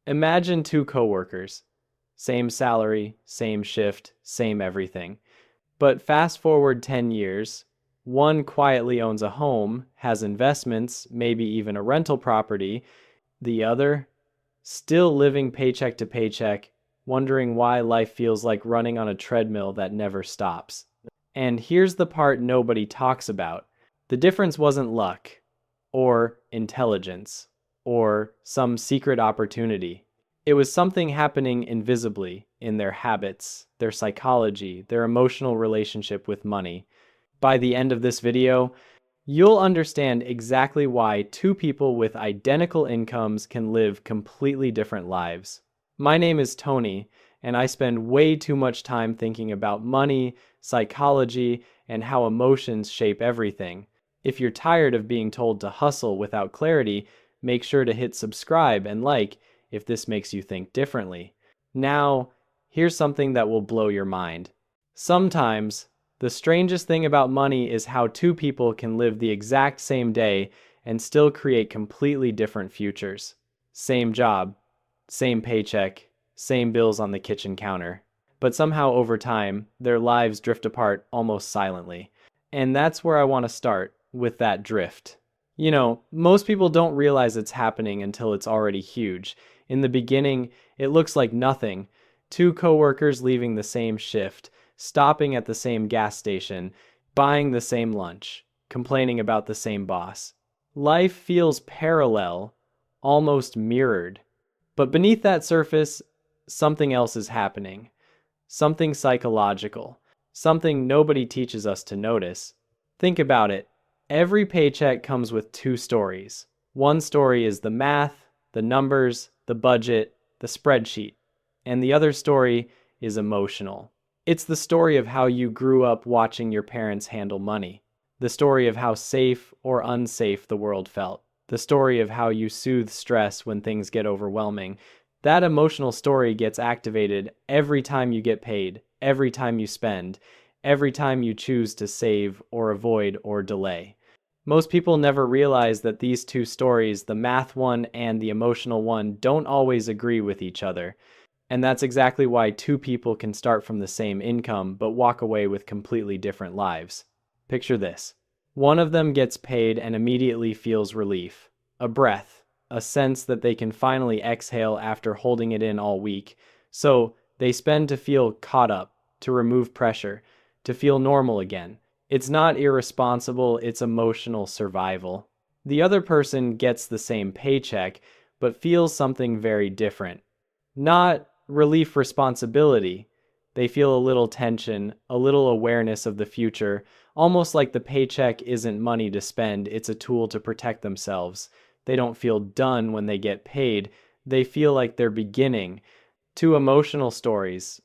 Imagine two coworkers. Same salary, same shift, same everything. But fast forward 10 years, one quietly owns a home, has investments, maybe even a rental property. The other, still living paycheck to paycheck, wondering why life feels like running on a treadmill that never stops. And here's the part nobody talks about. The difference wasn't luck, or intelligence, or some secret opportunity. It was something happening invisibly in their habits, their psychology, their emotional relationship with money. By the end of this video, you'll understand exactly why two people with identical incomes can live completely different lives. My name is Tony, and I spend way too much time thinking about money, psychology, and how emotions shape everything. If you're tired of being told to hustle without clarity, make sure to hit subscribe and like if this makes you think differently. Now, here's something that will blow your mind. Sometimes, the strangest thing about money is how two people can live the exact same day and still create completely different futures. Same job, same paycheck, same bills on the kitchen counter. But somehow over time, their lives drift apart almost silently. And that's where I want to start, with that drift. Most people don't realize it's happening until it's already huge. In the beginning, it looks like nothing. Two coworkers leaving the same shift, stopping at the same gas station, buying the same lunch, complaining about the same boss. Life feels parallel, almost mirrored. But beneath that surface, something else is happening. Something psychological. Something nobody teaches us to notice. Think about it. Every paycheck comes with two stories. One story is the math, the numbers, the budget, the spreadsheet. And the other story is emotional. It's the story of how you grew up watching your parents handle money. The story of how safe or unsafe the world felt. The story of how you soothe stress when things get overwhelming. That emotional story gets activated every time you get paid, every time you spend, every time you choose to save or avoid or delay. Most people never realize that these two stories, the math one and the emotional one, don't always agree with each other. And that's exactly why two people can start from the same income but walk away with completely different lives. Picture this. One of them gets paid and immediately feels relief, a breath, a sense that they can finally exhale after holding it in all week. So they spend to feel caught up, to remove pressure, to feel normal again. It's not irresponsible, it's emotional survival. The other person gets the same paycheck, but feels something very different. Not relief responsibility. They feel a little tension, a little awareness of the future, almost like the paycheck isn't money to spend, it's a tool to protect themselves. They don't feel done when they get paid, they feel like they're beginning. Two emotional stories,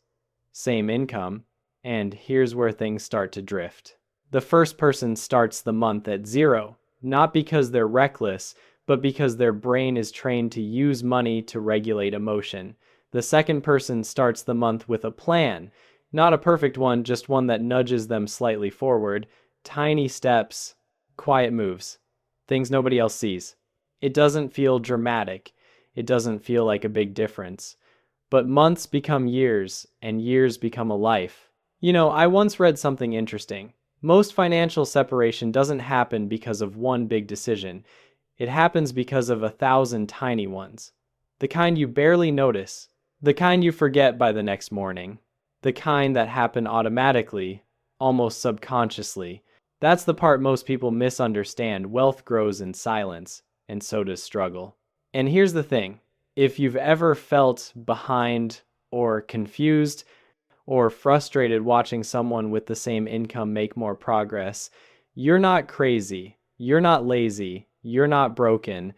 same income, and here's where things start to drift. The first person starts the month at zero, not because they're reckless, but because their brain is trained to use money to regulate emotion. The second person starts the month with a plan, not a perfect one, just one that nudges them slightly forward. Tiny steps, quiet moves, things nobody else sees. It doesn't feel dramatic. It doesn't feel like a big difference. But months become years, and years become a life. I once read something interesting. Most financial separation doesn't happen because of one big decision. It happens because of 1,000 tiny ones. The kind you barely notice. The kind you forget by the next morning. The kind that happen automatically, almost subconsciously. That's the part most people misunderstand. Wealth grows in silence, and so does struggle. And here's the thing. If you've ever felt behind or confused or frustrated watching someone with the same income make more progress, you're not crazy. You're not lazy. You're not broken.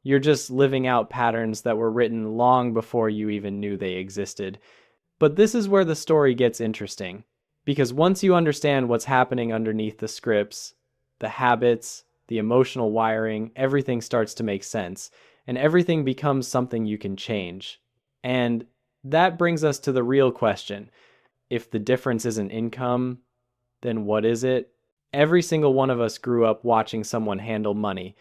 You're just living out patterns that were written long before you even knew they existed. But this is where the story gets interesting. Because once you understand what's happening underneath the scripts, the habits, the emotional wiring, everything starts to make sense. And everything becomes something you can change. And that brings us to the real question. If the difference isn't income, then what is it? Every single one of us grew up watching someone handle money.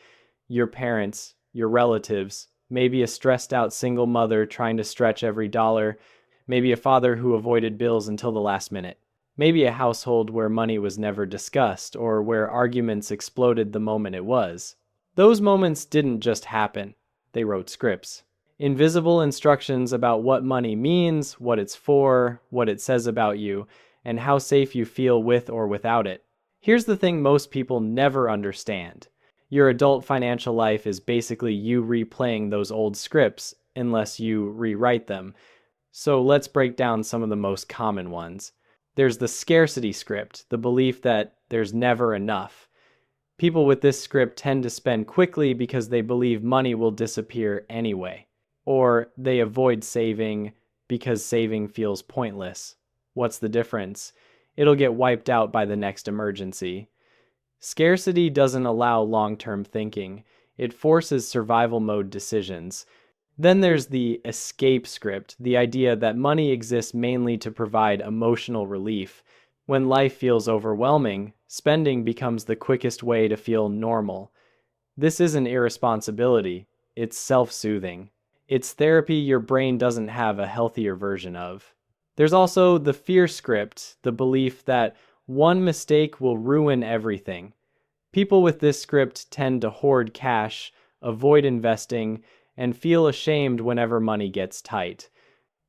Your parents, your relatives, maybe a stressed out single mother trying to stretch every dollar, maybe a father who avoided bills until the last minute, maybe a household where money was never discussed or where arguments exploded the moment it was. Those moments didn't just happen, they wrote scripts. Invisible instructions about what money means, what it's for, what it says about you, and how safe you feel with or without it. Here's the thing most people never understand. Your adult financial life is basically you replaying those old scripts unless you rewrite them. So let's break down some of the most common ones. There's the scarcity script, the belief that there's never enough. People with this script tend to spend quickly because they believe money will disappear anyway. Or they avoid saving because saving feels pointless. What's the difference? It'll get wiped out by the next emergency. Scarcity doesn't allow long-term thinking. It forces survival mode decisions. Then there's the escape script, the idea that money exists mainly to provide emotional relief. When life feels overwhelming, spending becomes the quickest way to feel normal. This isn't irresponsibility, it's self-soothing. It's therapy your brain doesn't have a healthier version of. There's also the fear script, the belief that one mistake will ruin everything. People with this script tend to hoard cash, avoid investing, and feel ashamed whenever money gets tight.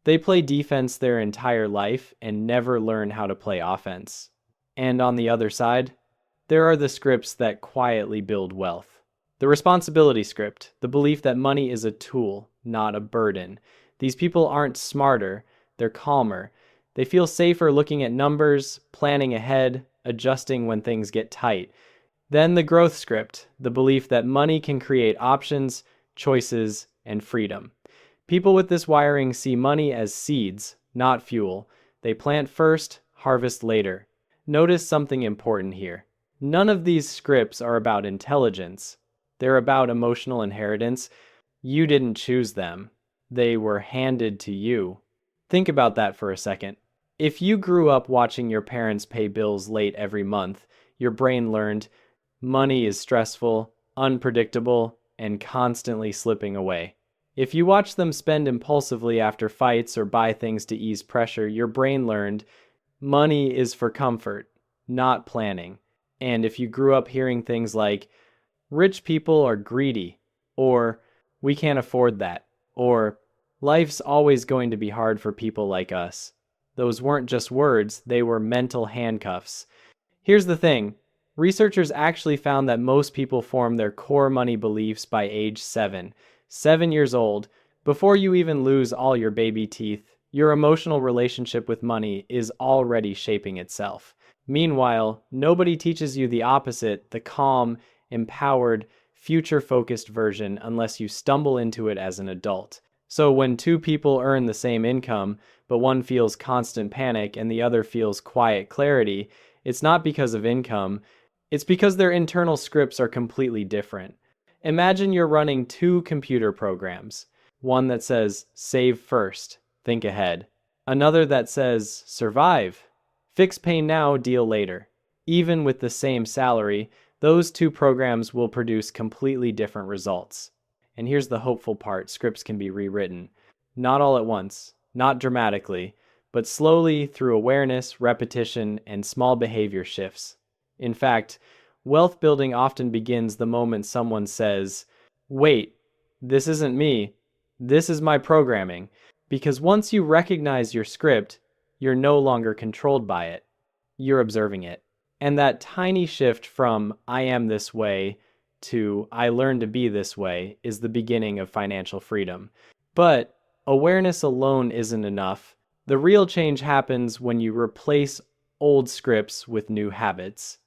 They play defense their entire life and never learn how to play offense. And on the other side, there are the scripts that quietly build wealth. The responsibility script, the belief that money is a tool, not a burden. These people aren't smarter, they're calmer. They feel safer looking at numbers, planning ahead, adjusting when things get tight. Then the growth script, the belief that money can create options, choices, and freedom. People with this wiring see money as seeds, not fuel. They plant first, harvest later. Notice something important here. None of these scripts are about intelligence. They're about emotional inheritance. You didn't choose them. They were handed to you. Think about that for a second. If you grew up watching your parents pay bills late every month, your brain learned money is stressful, unpredictable, and constantly slipping away. If you watch them spend impulsively after fights or buy things to ease pressure, your brain learned money is for comfort, not planning. And if you grew up hearing things like, rich people are greedy, or we can't afford that, or life's always going to be hard for people like us, those weren't just words, they were mental handcuffs. Here's the thing. Researchers actually found that most people form their core money beliefs by age 7. 7 years old, before you even lose all your baby teeth, your emotional relationship with money is already shaping itself. Meanwhile, nobody teaches you the opposite, the calm, empowered, future-focused version unless you stumble into it as an adult. So when two people earn the same income, but one feels constant panic and the other feels quiet clarity, it's not because of income, it's because their internal scripts are completely different. Imagine you're running 2 computer programs. One that says, save first, think ahead. Another that says, survive, fix pain now, deal later. Even with the same salary, those 2 programs will produce completely different results. And here's the hopeful part, scripts can be rewritten. Not all at once, not dramatically, but slowly through awareness, repetition, and small behavior shifts. In fact, wealth building often begins the moment someone says, wait, this isn't me, this is my programming. Because once you recognize your script, you're no longer controlled by it. You're observing it. And that tiny shift from I am this way to I learned to be this way is the beginning of financial freedom. But awareness alone isn't enough. The real change happens when you replace old scripts with new habits.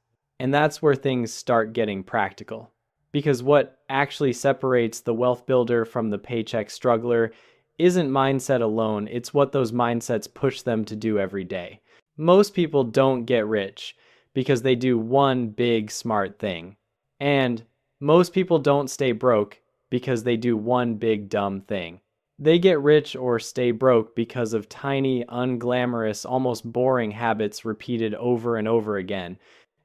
And that's where things start getting practical. Because what actually separates the wealth builder from the paycheck struggler isn't mindset alone, it's what those mindsets push them to do every day. Most people don't get rich because they do one big smart thing. And most people don't stay broke because they do one big dumb thing. They get rich or stay broke because of tiny, unglamorous, almost boring habits repeated over and over again.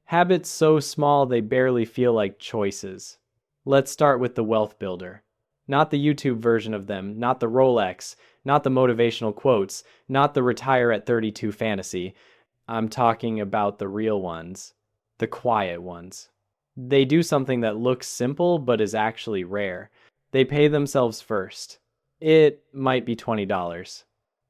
Habits so small they barely feel like choices. Let's start with the wealth builder. Not the YouTube version of them, not the Rolex, not the motivational quotes, not the retire at 32 fantasy. I'm talking about the real ones, the quiet ones. They do something that looks simple but is actually rare. They pay themselves first. It might be $20.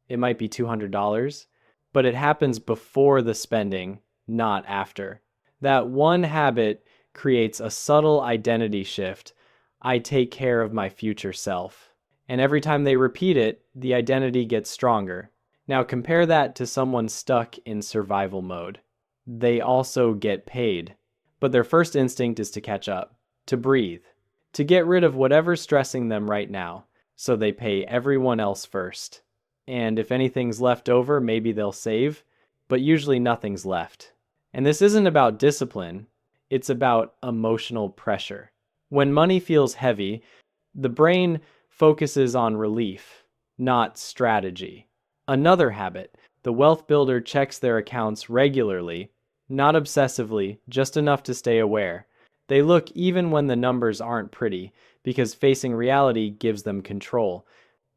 It might be $200, but it happens before the spending, not after. That one habit creates a subtle identity shift. I take care of my future self. And every time they repeat it, the identity gets stronger. Now compare that to someone stuck in survival mode. They also get paid, but their first instinct is to catch up, to breathe, to get rid of whatever's stressing them right now, so they pay everyone else first. And if anything's left over, maybe they'll save, but usually nothing's left. And this isn't about discipline, it's about emotional pressure. When money feels heavy, the brain focuses on relief, not strategy. Another habit, the wealth builder checks their accounts regularly, not obsessively, just enough to stay aware. They look even when the numbers aren't pretty, because facing reality gives them control.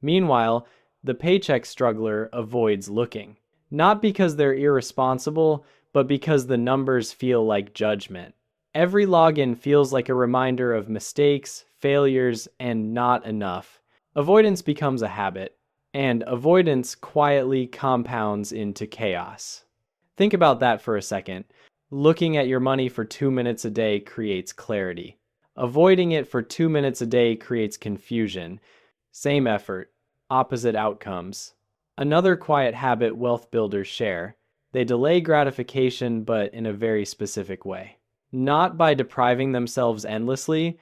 Meanwhile, the paycheck struggler avoids looking, not because they're irresponsible, but because the numbers feel like judgment. Every login feels like a reminder of mistakes, failures, and not enough. Avoidance becomes a habit, and avoidance quietly compounds into chaos. Think about that for a second. Looking at your money for 2 minutes a day creates clarity. Avoiding it for 2 minutes a day creates confusion. Same effort, opposite outcomes. Another quiet habit wealth builders share. They delay gratification, but in a very specific way. Not by depriving themselves endlessly,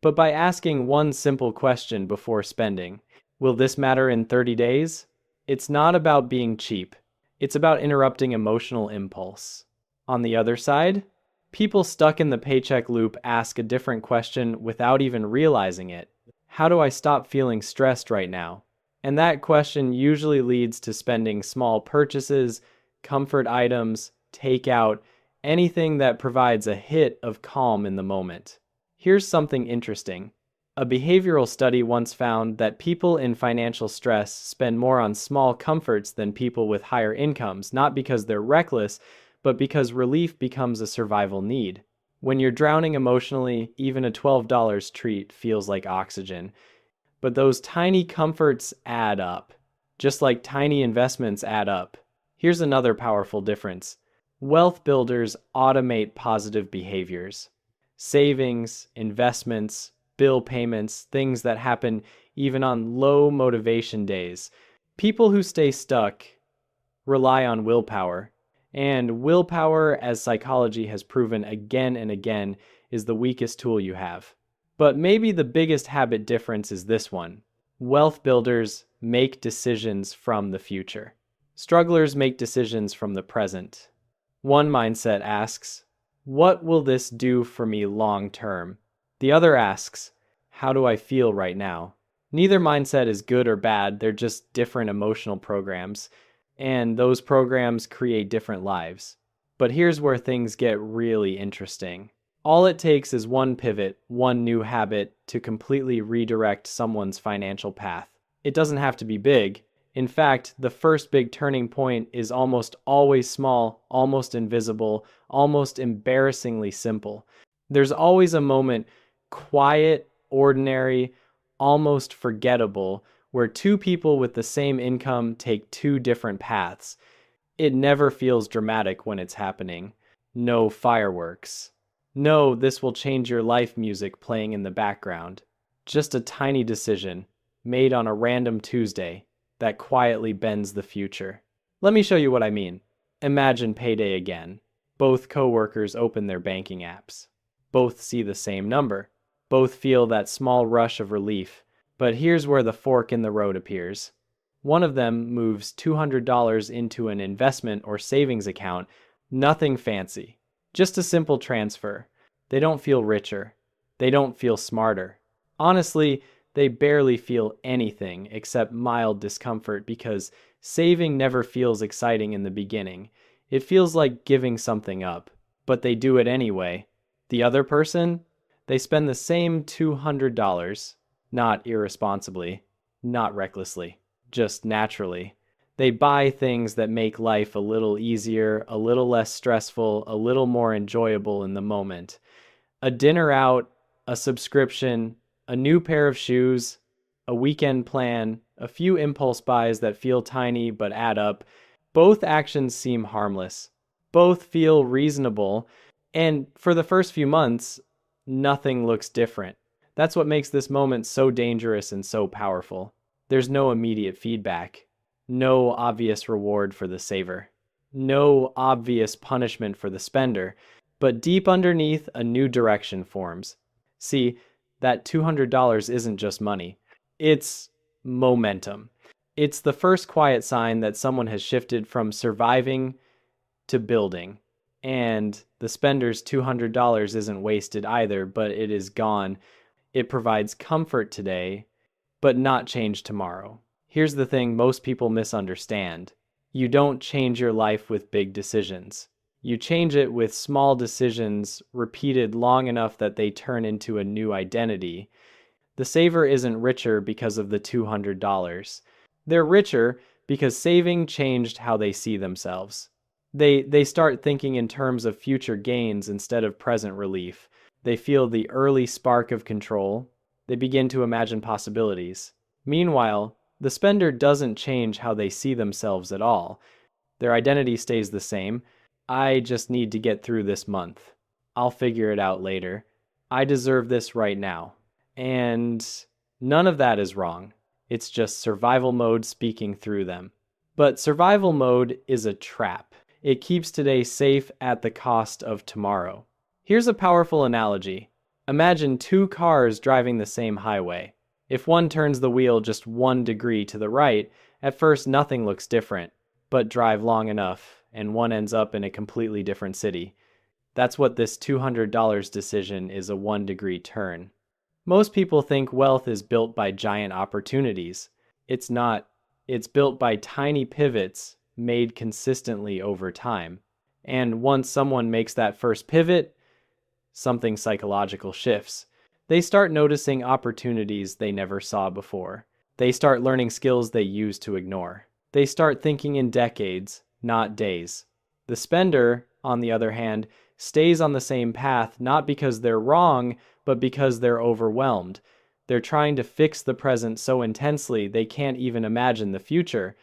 but by asking one simple question before spending. Will this matter in 30 days? It's not about being cheap. It's about interrupting emotional impulse. On the other side, people stuck in the paycheck loop ask a different question without even realizing it. How do I stop feeling stressed right now? And that question usually leads to spending small purchases, comfort items, takeout, anything that provides a hit of calm in the moment. Here's something interesting. A behavioral study once found that people in financial stress spend more on small comforts than people with higher incomes, not because they're reckless, but because relief becomes a survival need. When you're drowning emotionally, even a $12 treat feels like oxygen. But those tiny comforts add up, just like tiny investments add up. Here's another powerful difference. Wealth builders automate positive behaviors. Savings, investments, bill payments, things that happen even on low motivation days. People who stay stuck rely on willpower. And willpower, as psychology has proven again and again, is the weakest tool you have. But maybe the biggest habit difference is this one. Wealth builders make decisions from the future. Strugglers make decisions from the present. One mindset asks, what will this do for me long term? The other asks, how do I feel right now? Neither mindset is good or bad, they're just different emotional programs, and those programs create different lives. But here's where things get really interesting. All it takes is one pivot, one new habit to completely redirect someone's financial path. It doesn't have to be big. In fact, the first big turning point is almost always small, almost invisible, almost embarrassingly simple. There's always a moment, quiet, ordinary, almost forgettable, where two people with the same income take two different paths. It never feels dramatic when it's happening. No fireworks. No, this will change your life music playing in the background. Just a tiny decision, made on a random Tuesday, that quietly bends the future. Let me show you what I mean. Imagine payday again. Both coworkers open their banking apps. Both see the same number. Both feel that small rush of relief. But here's where the fork in the road appears. One of them moves $200 into an investment or savings account. Nothing fancy. Just a simple transfer. They don't feel richer. They don't feel smarter. Honestly, they barely feel anything except mild discomfort because saving never feels exciting in the beginning. It feels like giving something up, but they do it anyway. The other person? They spend the same $200. not irresponsibly, not recklessly, just naturally. They buy things that make life a little easier, a little less stressful, a little more enjoyable in the moment. A dinner out, a subscription, a new pair of shoes, a weekend plan, a few impulse buys that feel tiny but add up. Both actions seem harmless. Both feel reasonable. And for the first few months, nothing looks different. That's what makes this moment so dangerous and so powerful. There's no immediate feedback, no obvious reward for the saver, no obvious punishment for the spender, but deep underneath, a new direction forms. See, that $200 isn't just money, it's momentum. It's the first quiet sign that someone has shifted from surviving to building. And the spender's $200 isn't wasted either, but it is gone. It provides comfort today, but not change tomorrow. Here's the thing most people misunderstand. You don't change your life with big decisions. You change it with small decisions repeated long enough that they turn into a new identity. The saver isn't richer because of the $200. They're richer because saving changed how they see themselves. They start thinking in terms of future gains instead of present relief. They feel the early spark of control. They begin to imagine possibilities. Meanwhile, the spender doesn't change how they see themselves at all. Their identity stays the same. I just need to get through this month. I'll figure it out later. I deserve this right now. And none of that is wrong. It's just survival mode speaking through them. But survival mode is a trap. It keeps today safe at the cost of tomorrow. Here's a powerful analogy. Imagine two cars driving the same highway. If one turns the wheel just 1 degree to the right, at first nothing looks different, but drive long enough, and one ends up in a completely different city. That's what this $200 decision is, a 1 degree turn. Most people think wealth is built by giant opportunities. It's not. It's built by tiny pivots made consistently over time. And once someone makes that first pivot, something psychological shifts. They start noticing opportunities they never saw before. They start learning skills they used to ignore. They start thinking in decades, not days. The spender, on the other hand, stays on the same path not because they're wrong, but because they're overwhelmed. They're trying to fix the present so intensely they can't even imagine the future.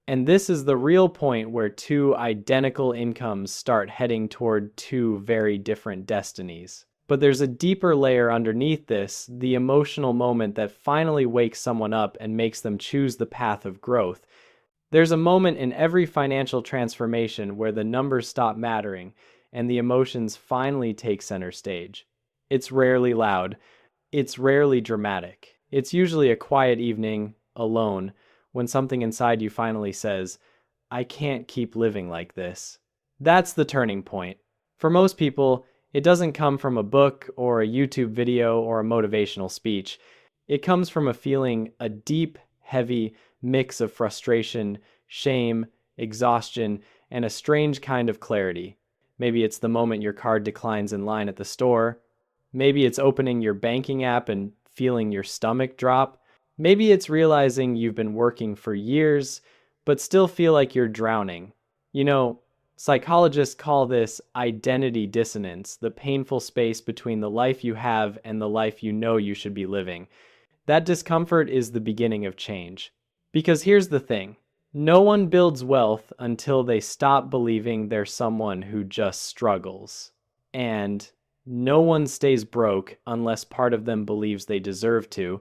And this is the real point where two identical incomes start heading toward two very different destinies. But there's a deeper layer underneath this, the emotional moment that finally wakes someone up and makes them choose the path of growth. There's a moment in every financial transformation where the numbers stop mattering and the emotions finally take center stage. It's rarely loud. It's rarely dramatic. It's usually a quiet evening, alone, when something inside you finally says, I can't keep living like this. That's the turning point. For most people, it doesn't come from a book or a YouTube video or a motivational speech. It comes from a feeling, a deep, heavy mix of frustration, shame, exhaustion, and a strange kind of clarity. Maybe it's the moment your card declines in line at the store. Maybe it's opening your banking app and feeling your stomach drop. Maybe it's realizing you've been working for years, but still feel like you're drowning. You know, psychologists call this identity dissonance, the painful space between the life you have and the life you know you should be living. That discomfort is the beginning of change. Because here's the thing. No one builds wealth until they stop believing they're someone who just struggles. And no one stays broke unless part of them believes they deserve to.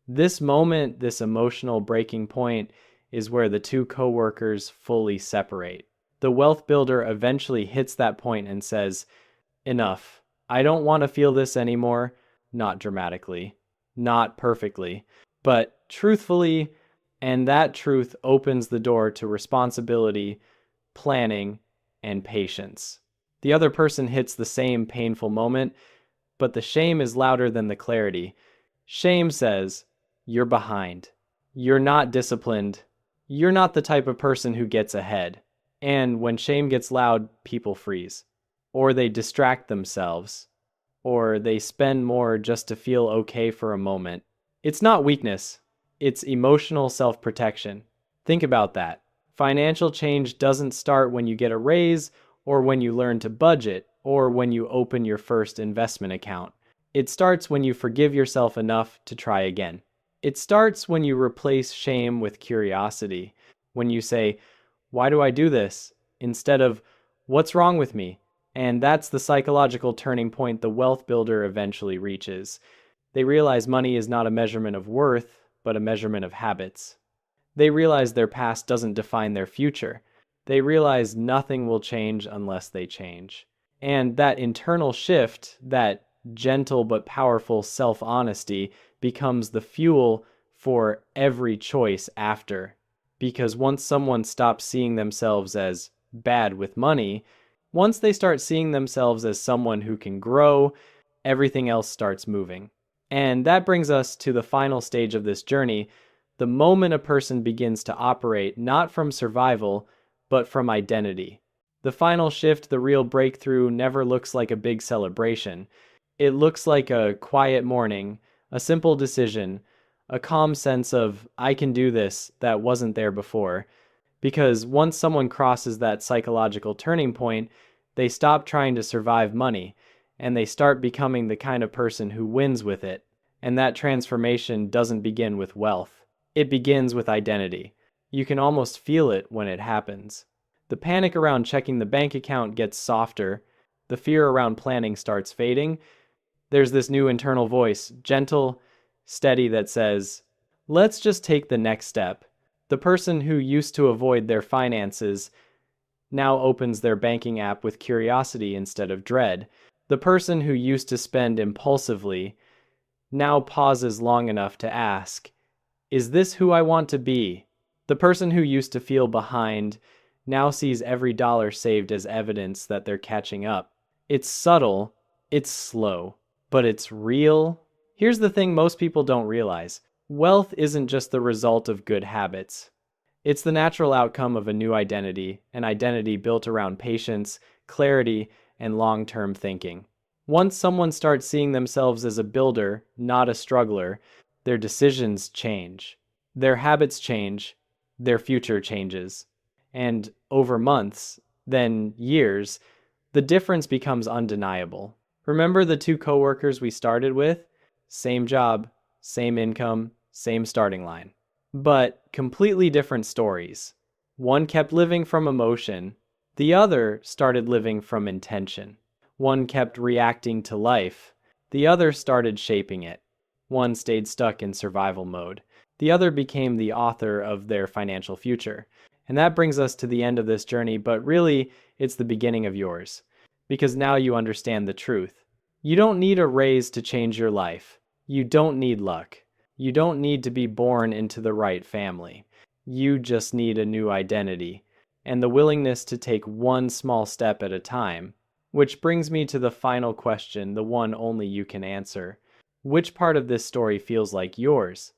This moment, this emotional breaking point, is where the two coworkers fully separate. The wealth builder eventually hits that point and says, enough. I don't want to feel this anymore. Not dramatically, not perfectly, but truthfully, and that truth opens the door to responsibility, planning, and patience. The other person hits the same painful moment, but the shame is louder than the clarity. Shame says, you're behind. You're not disciplined. You're not the type of person who gets ahead. And when shame gets loud, people freeze. Or they distract themselves. Or they spend more just to feel okay for a moment. It's not weakness, it's emotional self-protection. Think about that. Financial change doesn't start when you get a raise or when you learn to budget or when you open your first investment account. It starts when you forgive yourself enough to try again. It starts when you replace shame with curiosity. When you say, "Why do I do this?" instead of, "What's wrong with me?" And that's the psychological turning point the wealth builder eventually reaches. They realize money is not a measurement of worth, but a measurement of habits. They realize their past doesn't define their future. They realize nothing will change unless they change. And that internal shift, that gentle but powerful self-honesty, becomes the fuel for every choice after. Because once someone stops seeing themselves as bad with money, once they start seeing themselves as someone who can grow, everything else starts moving. And that brings us to the final stage of this journey, the moment a person begins to operate not from survival, but from identity. The final shift, the real breakthrough, never looks like a big celebration. It looks like a quiet morning, a simple decision, a calm sense of, "I can do this," that wasn't there before. Because once someone crosses that psychological turning point, they stop trying to survive money, and they start becoming the kind of person who wins with it. And that transformation doesn't begin with wealth. It begins with identity. You can almost feel it when it happens. The panic around checking the bank account gets softer. The fear around planning starts fading. There's this new internal voice, gentle, steady, that says, "Let's just take the next step." The person who used to avoid their finances now opens their banking app with curiosity instead of dread. The person who used to spend impulsively now pauses long enough to ask, "Is this who I want to be?" The person who used to feel behind now sees every dollar saved as evidence that they're catching up. It's subtle, it's slow, but it's real. Here's the thing most people don't realize. Wealth isn't just the result of good habits. It's the natural outcome of a new identity, an identity built around patience, clarity, and long-term thinking. Once someone starts seeing themselves as a builder, not a struggler, their decisions change. Their habits change. Their future changes. And over months, then years, the difference becomes undeniable. Remember the two coworkers we started with? Same job, same income, same starting line. But completely different stories. One kept living from emotion. The other started living from intention. One kept reacting to life. The other started shaping it. One stayed stuck in survival mode. The other became the author of their financial future. And that brings us to the end of this journey, but really, it's the beginning of yours. Because now you understand the truth. You don't need a raise to change your life. You don't need luck. You don't need to be born into the right family. You just need a new identity and the willingness to take one small step at a time. Which brings me to the final question, the one only you can answer. Which part of this story feels like yours?